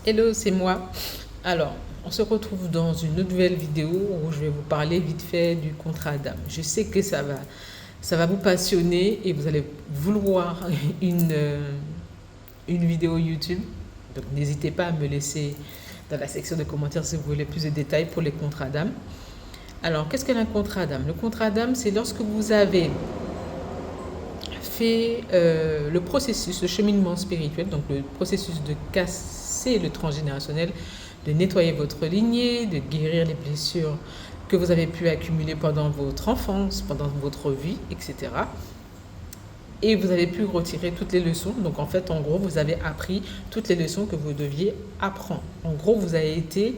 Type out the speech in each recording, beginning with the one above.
Hello, c'est moi. Alors, on se retrouve dans une nouvelle vidéo où je vais vous parler vite fait du contrat d'âme. Je sais que ça va vous passionner et vous allez vouloir une, euh, une vidéo YouTube. Donc, n'hésitez pas à me laisser dans la section de commentaires si vous voulez plus de détails pour les contrats d'âme. Alors, qu'est-ce qu'un contrat d'âme? Le contrat d'âme, c'est lorsque vous avez fait le processus, le cheminement spirituel, donc le processus de casser le transgénérationnel, de nettoyer votre lignée, de guérir les blessures que vous avez pu accumuler pendant votre enfance, pendant votre vie, etc. Et vous avez pu retirer toutes les leçons. Donc en fait, en gros, vous avez appris toutes les leçons que vous deviez apprendre. En gros, vous avez été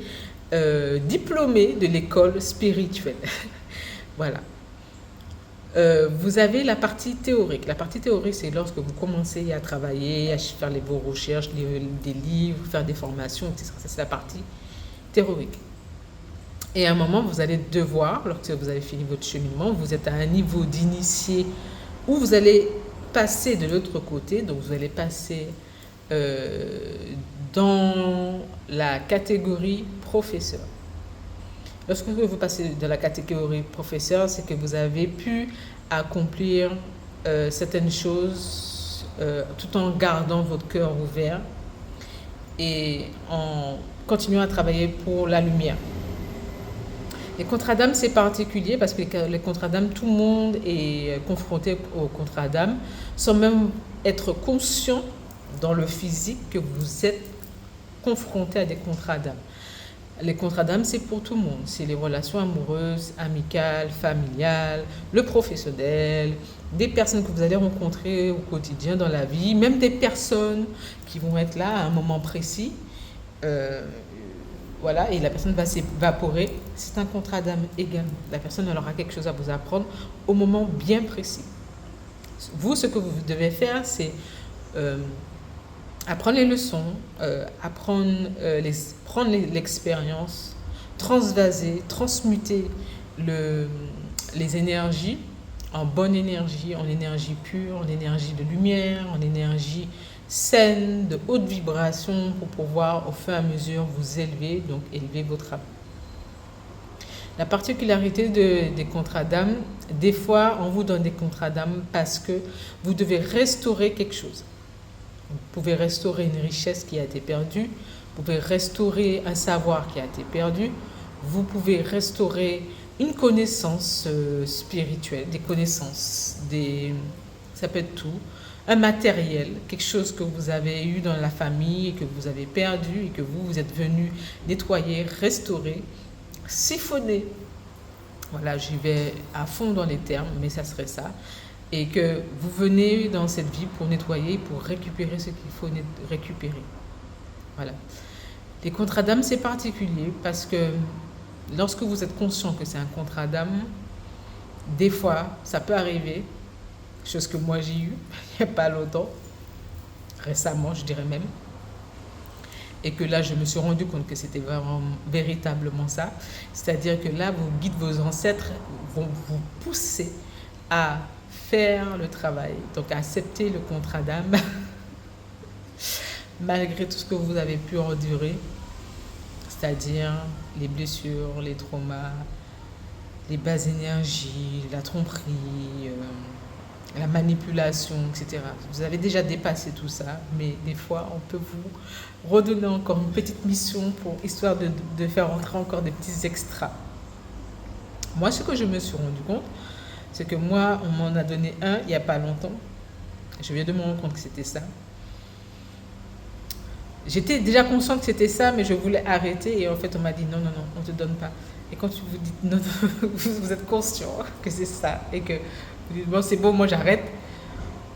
diplômé de l'école spirituelle. Voilà. Vous avez la partie théorique. La partie théorique, c'est lorsque vous commencez à travailler, à faire vos recherches, lire des livres, faire des formations, etc. Ça, c'est la partie théorique. Et à un moment, vous allez devoir, lorsque vous avez fini votre cheminement, vous êtes à un niveau d'initié où vous allez passer de l'autre côté. Donc, vous allez passer euh, dans la catégorie professeur. Lorsque vous passez de la catégorie professeur, c'est que vous avez pu accomplir certaines choses tout en gardant votre cœur ouvert et en continuant à travailler pour la lumière. Les contrats d'âme, c'est particulier parce que les contrats d'âme, tout le monde est confronté aux contrats d'âme, sans même être conscient dans le physique que vous êtes confronté à des contrats d'âme. Les contrats d'âme, c'est pour tout le monde. C'est les relations amoureuses, amicales, familiales, le professionnel, des personnes que vous allez rencontrer au quotidien dans la vie, même des personnes qui vont être là à un moment précis. Euh, voilà, et la personne va s'évaporer. C'est un contrat d'âme également. La personne elle aura quelque chose à vous apprendre au moment bien précis. Vous, ce que vous devez faire, c'est euh, apprendre les leçons, prendre l'expérience, transvaser, transmuter le, les énergies en bonne énergie, en énergie pure, en énergie de lumière, en énergie saine, de haute vibration pour pouvoir au fur et à mesure vous élever, donc élever votre âme. La particularité des contrats d'âme, des fois on vous donne des contrats d'âme parce que vous devez restaurer quelque chose. Vous pouvez restaurer une richesse qui a été perdue, vous pouvez restaurer un savoir qui a été perdu, vous pouvez restaurer une connaissance spirituelle, des connaissances, ça peut être tout, un matériel, quelque chose que vous avez eu dans la famille et que vous avez perdu et que vous êtes venu nettoyer, restaurer, siphonner. Voilà, j'y vais à fond dans les termes, mais ça serait ça et que vous venez dans cette vie pour nettoyer, pour récupérer ce qu'il faut récupérer. Voilà. Les contrats d'âme, c'est particulier parce que lorsque vous êtes conscient que c'est un contrat d'âme, des fois, ça peut arriver, chose que moi j'ai eue il n'y a pas longtemps, récemment je dirais même, et que là je me suis rendu compte que c'était vraiment véritablement ça. C'est-à-dire que là, vos guides, vos ancêtres vont vous pousser à faire le travail, donc à accepter le contrat d'âme, malgré tout ce que vous avez pu endurer, c'est-à-dire les blessures, les traumas, les basses énergies, la tromperie, la manipulation, etc. Vous avez déjà dépassé tout ça, mais des fois, on peut vous redonner encore une petite mission pour histoire de faire entrer encore des petits extras. Moi, ce que je me suis rendu compte, c'est que moi, on m'en a donné un il n'y a pas longtemps. Je viens de me rendre compte que c'était ça. J'étais déjà consciente que c'était ça, mais je voulais arrêter. Et en fait, on m'a dit non, non, non, on ne te donne pas. Et quand tu vous dites non, non vous êtes conscient que c'est ça. Et que vous dites bon, c'est bon, moi j'arrête.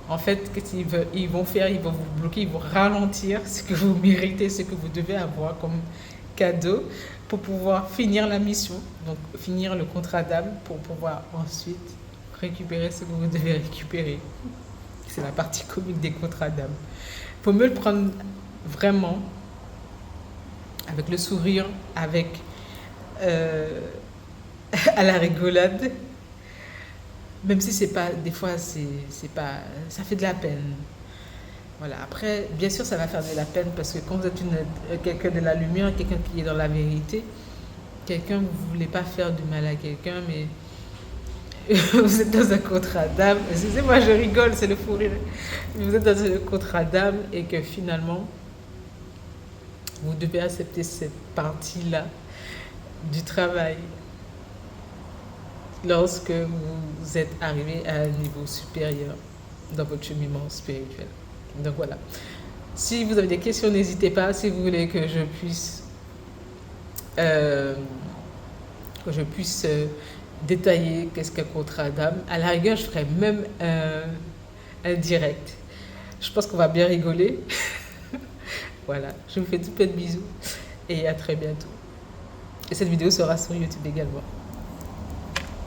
En fait, qu'est-ce qu'ils vont faire? Ils vont vous bloquer, ils vont ralentir ce que vous méritez, ce que vous devez avoir comme cadeau pour pouvoir finir la mission. Donc, finir le contrat d'âme pour pouvoir ensuite récupérer ce que vous devez récupérer. C'est la partie comique des contrats d'âme. Il faut mieux le prendre vraiment avec le sourire, avec euh, à la rigolade, même si c'est pas, des fois c'est pas, ça fait de la peine. Voilà. Après, bien sûr, ça va faire de la peine parce que quand vous êtes quelqu'un de la lumière, quelqu'un qui est dans la vérité, quelqu'un, vous ne voulez pas faire du mal à quelqu'un, mais vous êtes dans un contrat d'âme. Excusez-moi, je rigole, c'est le fou rire. Vous êtes dans un contrat d'âme et que finalement, vous devez accepter cette partie-là du travail lorsque vous êtes arrivé à un niveau supérieur dans votre cheminement spirituel. Donc voilà. Si vous avez des questions, n'hésitez pas. Si vous voulez euh, que je puisse détailler qu'est-ce qu'un contrat d'âme, à la rigueur, je ferai même un direct. Je pense qu'on va bien rigoler. Voilà. Je vous fais tout plein de bisous et à très bientôt. Et cette vidéo sera sur YouTube également.